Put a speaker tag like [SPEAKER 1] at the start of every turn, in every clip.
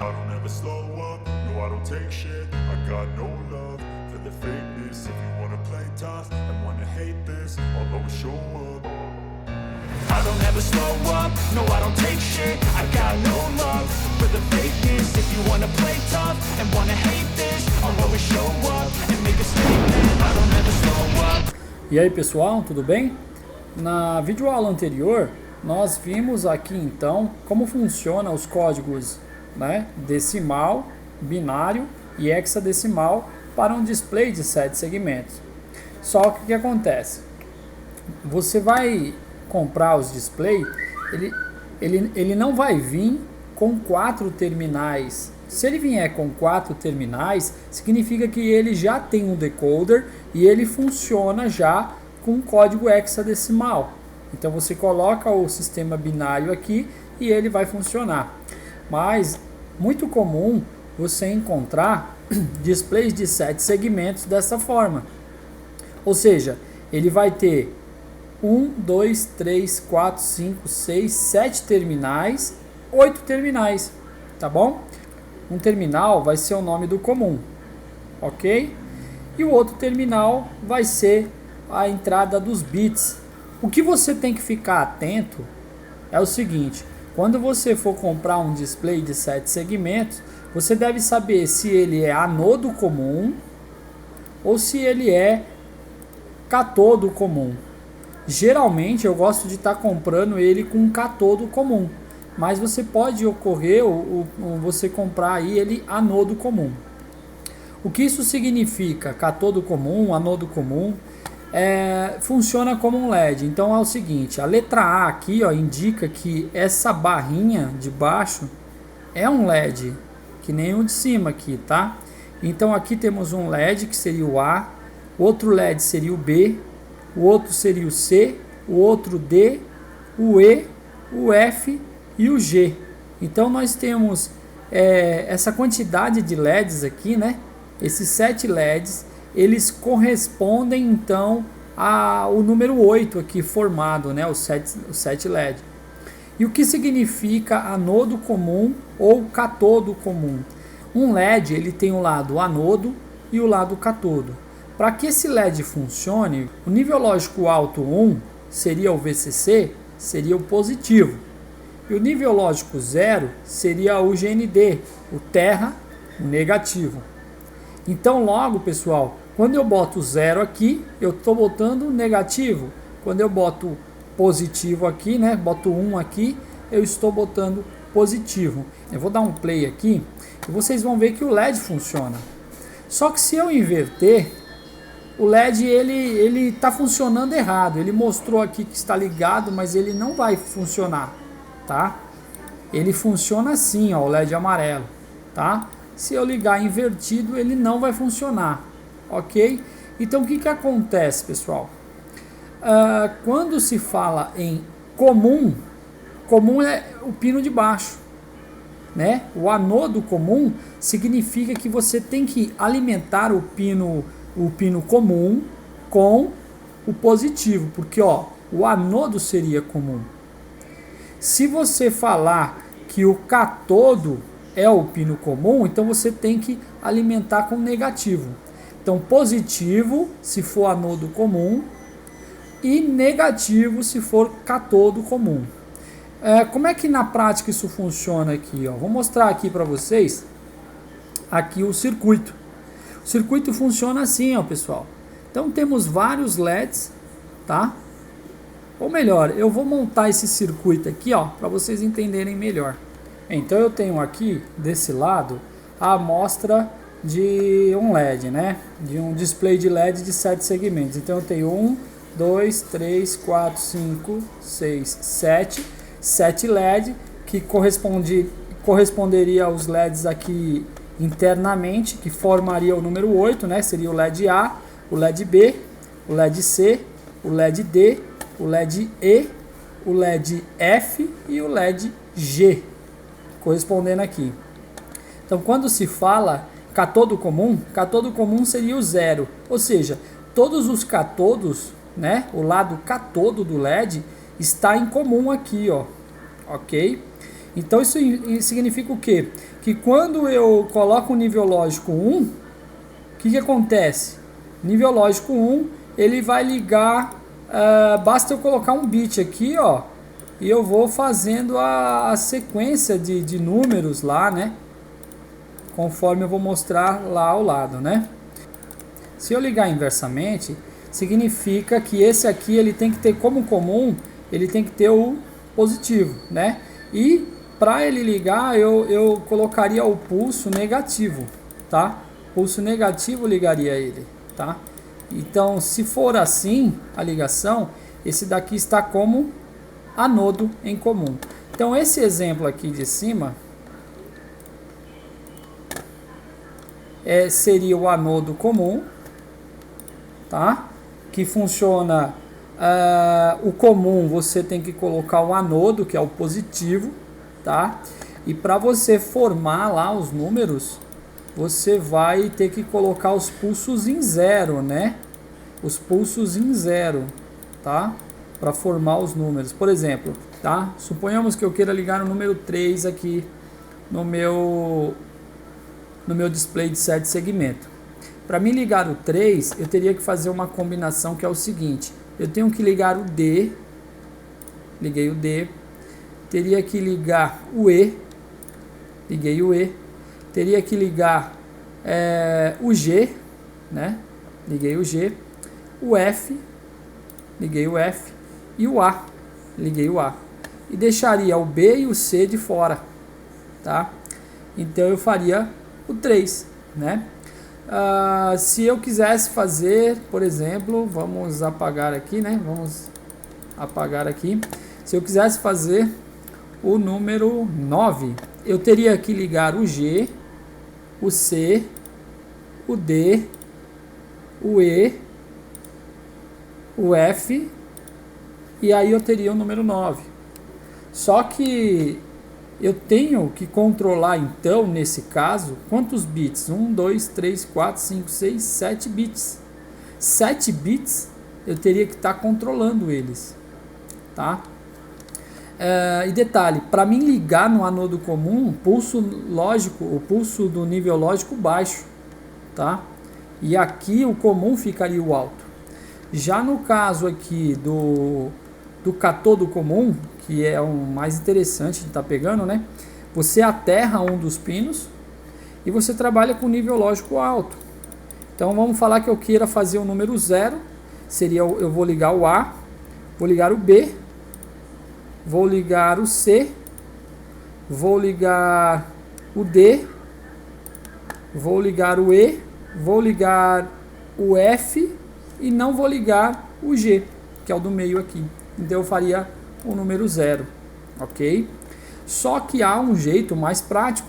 [SPEAKER 1] I don't ever slow up, no I don't take shit. I got no love for the fakeness. If you wanna play tough and wanna hate this, I'll always show up. I don't ever slow up, no I don't take shit. I got no love for the fakeness. If you wanna play tough and wanna hate this, I'll always show up and make a statement. I don't ever slow up.
[SPEAKER 2] E aí pessoal, tudo bem? Na videoaula anterior, nós vimos aqui então como funciona os códigos, né, decimal, binário e hexadecimal para um display de 7 segmentos. Só que o que acontece? Você vai comprar os displays, ele não vai vir com 4 terminais. Se ele vier com 4 terminais, significa que ele já tem um decoder e ele funciona já com código hexadecimal. Então você coloca o sistema binário aqui e ele vai funcionar. Mas muito comum você encontrar displays de 7 segmentos dessa forma. Ou seja, ele vai ter 1, 2, 3, 4, 5, 6, 7 terminais, 8 terminais, tá bom? Um terminal vai ser o nome do comum, ok? E o outro terminal vai ser a entrada dos bits. O que você tem que ficar atento é o seguinte: quando você for comprar um display de 7 segmentos, você deve saber se ele é anodo comum ou se ele é catodo comum. Geralmente eu gosto de estar comprando ele com catodo comum, mas você pode ocorrer você comprar aí ele anodo comum. O que isso significa? Catodo comum, anodo comum, funciona como um LED. Então é o seguinte: a letra A aqui, ó, indica que essa barrinha de baixo é um LED, que nem o de cima aqui, tá? Então aqui temos um LED que seria o A, outro LED seria o B, o outro seria o C, o outro D, o E, o F e o G. Então nós temos essa quantidade de LEDs aqui, né? Esses 7 LEDs, eles correspondem então ao número 8 aqui formado, né? Os 7 LEDs. E o que significa anodo comum ou catodo comum? Um LED ele tem o lado anodo e o lado catodo. Para que esse LED funcione, o nível lógico alto 1 seria o VCC, seria o positivo. E o nível lógico 0 seria o GND, o terra, o negativo. Então logo, pessoal, quando eu boto 0 aqui, eu estou botando negativo. Quando eu boto positivo aqui, né, boto 1 aqui, eu estou botando positivo. Eu vou dar um play aqui e vocês vão ver que o LED funciona. Só que se eu inverter, o LED ele está funcionando errado. Ele mostrou aqui que está ligado, mas ele não vai funcionar, tá? Ele funciona assim, ó, o LED amarelo, tá? Se eu ligar invertido, ele não vai funcionar, ok? Então o que acontece, pessoal? Quando se fala em comum, comum é o pino de baixo, né? O anodo comum significa que você tem que alimentar o pino comum com o positivo, porque ó, o anodo seria comum. Se você falar que o catodo é o pino comum, então você tem que alimentar com negativo. Então positivo se for anodo comum e negativo se for catodo comum. Como é que na prática isso funciona aqui? Ó? Vou mostrar aqui para vocês aqui o circuito. O circuito funciona assim, ó, pessoal. Então temos vários LEDs, tá? Ou melhor, eu vou montar esse circuito aqui, ó, para vocês entenderem melhor. Então eu tenho aqui desse lado a amostra de um LED, né? De um display de LED de 7 segmentos. Então eu tenho 1, 2, 3, 4, 5, 6, 7 LED que corresponderia aos LEDs aqui internamente, que formaria o número 8, né? Seria o LED A, o LED B, o LED C, o LED D, o LED E, o LED F e o LED G, correspondendo aqui. Então quando se fala catodo comum seria o 0, ou seja, todos os catodos, né? O lado catodo do LED está em comum aqui, ó, ok? Então isso significa o quê? Que quando eu coloco o nível lógico 1, o que acontece? Nível lógico 1, ele vai ligar, basta eu colocar um bit aqui, ó, e eu vou fazendo a sequência de números lá, né? Conforme eu vou mostrar lá ao lado, né? Se eu ligar inversamente, significa que esse aqui ele tem que ter como comum, ele tem que ter o positivo, né? E para ele ligar, eu colocaria o pulso negativo, tá? Pulso negativo ligaria ele, tá? Então, se for assim a ligação, esse daqui está como anodo em comum. Então, esse exemplo aqui de cima seria o anodo comum, tá? Que funciona, o comum você tem que colocar o anodo, que é o positivo, tá? E para você formar lá os números, você vai ter que colocar os pulsos em zero, né? Os pulsos em zero, tá? Para formar os números. Por exemplo, tá? Suponhamos que eu queira ligar o número 3 aqui no meu display de 7 segmento. Para mim ligar o 3, eu teria que fazer uma combinação que é o seguinte. Eu tenho que ligar o D, liguei o D, teria que ligar o E, liguei o E, teria que ligar o G, né? Liguei o G, o F, liguei o F, e o A, liguei o A. E deixaria o B e o C de fora, tá? Então eu faria o 3, né? Se eu quisesse fazer, por exemplo, vamos apagar aqui, né? Vamos apagar aqui. Se eu quisesse fazer o número 9, eu teria que ligar o G, o C, o D, o E, o F, e aí eu teria o número 9. Só que eu tenho que controlar, então, nesse caso, quantos bits? 1, 2, 3, 4, 5, 6, 7 bits. 7 bits eu teria que estar controlando eles, tá? E detalhe, para mim ligar no anodo comum, pulso lógico, o pulso do nível lógico baixo, tá? E aqui o comum ficaria o alto. Já no caso aqui do catodo comum, que é o mais interessante de estar pegando, né? Você aterra um dos pinos e você trabalha com nível lógico alto. Então vamos falar que eu queira fazer o número 0, seria eu vou ligar o A, vou ligar o B, vou ligar o C, vou ligar o D, vou ligar o E, vou ligar o F e não vou ligar o G, que é o do meio aqui. Então eu faria o número 0, ok? Só que há um jeito mais prático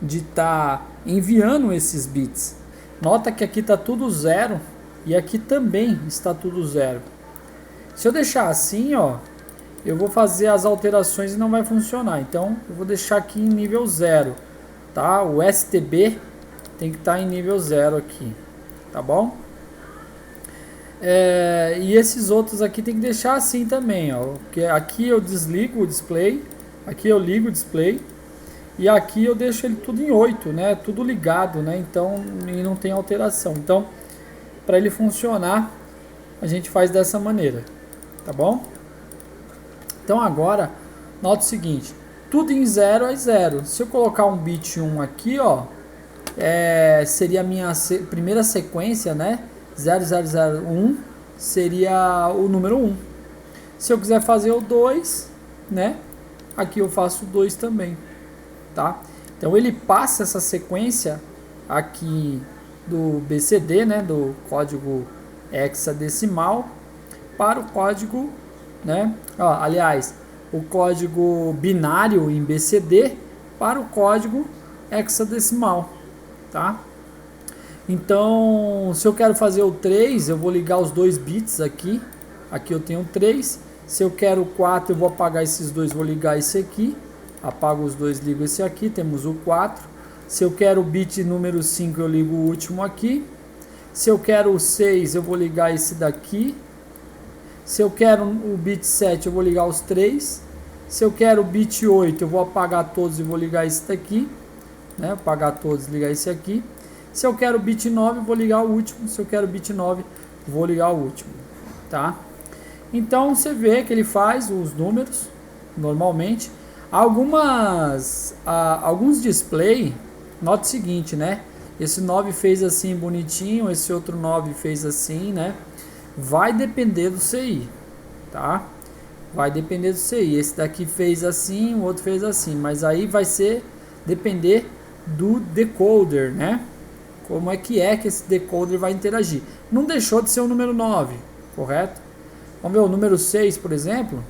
[SPEAKER 2] de estar enviando esses bits. Nota que aqui está tudo 0 e aqui também está tudo 0. Se eu deixar assim, ó, eu vou fazer as alterações e não vai funcionar. Então eu vou deixar aqui em nível 0, tá? O STB tem que estar em nível 0 aqui, tá bom? E esses outros aqui tem que deixar assim também, ó, porque aqui eu desligo o display, aqui eu ligo o display e aqui eu deixo ele tudo em 8, né? Tudo ligado, né? Então e não tem alteração. Então, para ele funcionar, a gente faz dessa maneira, tá bom? Então agora, nota o seguinte, tudo em 0 é 0. Se eu colocar um bit 1 aqui, ó, seria a minha primeira sequência, né? 0001 seria o número 1. Se eu quiser fazer o 2, né? Aqui eu faço o 2 também, tá? Então ele passa essa sequência aqui do BCD, né? Do código hexadecimal para o código, né? Aliás, o código binário em BCD para o código hexadecimal, tá? Então, se eu quero fazer o 3, eu vou ligar os 2 bits aqui. Aqui eu tenho 3. Se eu quero o 4, eu vou apagar esses dois, vou ligar esse aqui. Apago os dois, ligo esse aqui, temos o 4. Se eu quero o bit número 5, eu ligo o último aqui. Se eu quero o 6, eu vou ligar esse daqui. Se eu quero o bit 7, eu vou ligar os 3. Se eu quero bit 8, eu vou apagar todos e vou ligar esse daqui, né? Apagar todos, ligar esse aqui. Se eu quero bit 9, eu vou ligar o último. Se eu quero bit 9, vou ligar o último, tá? Então você vê que ele faz os números normalmente. Alguns display, note o seguinte, né? Esse 9 fez assim bonitinho, esse outro 9 fez assim, né? Vai depender do CI, tá? Vai depender do CI. Esse daqui fez assim, o outro fez assim, mas aí vai depender do decoder, né? Como é que esse decoder vai interagir. Não deixou de ser o número 9, correto? Vamos ver o número 6, por exemplo.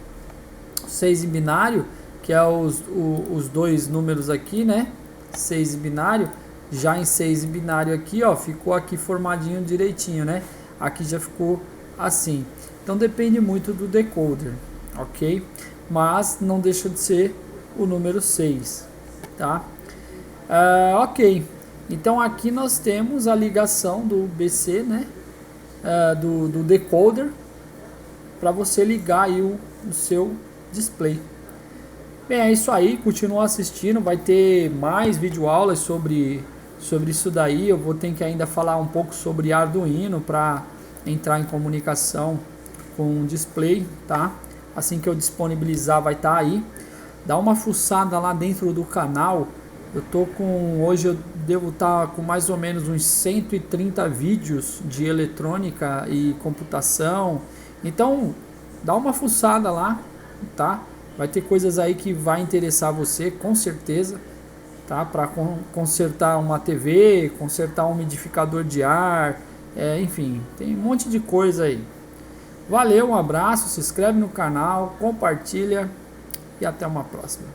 [SPEAKER 2] 6 em binário, que é os dois números aqui, né? 6 em binário. Já em 6 em binário aqui, ó, ficou aqui formadinho direitinho, né? Aqui já ficou assim. Então depende muito do decoder, ok? Mas não deixa de ser o número 6, tá? Ok. Então aqui nós temos a ligação do BC, né? Do decoder, para você ligar aí o seu display. Bem, é isso aí, continua assistindo, vai ter mais videoaulas sobre isso daí. Eu vou ter que ainda falar um pouco sobre Arduino para entrar em comunicação com o display, tá? Assim que eu disponibilizar vai estar aí. Dá uma fuçada lá dentro do canal. Hoje eu devo estar com mais ou menos uns 130 vídeos de eletrônica e computação. Então, dá uma fuçada lá, tá? Vai ter coisas aí que vai interessar você, com certeza, tá? Para consertar uma TV, consertar um umidificador de ar, enfim, tem um monte de coisa aí. Valeu, um abraço, se inscreve no canal, compartilha e até uma próxima.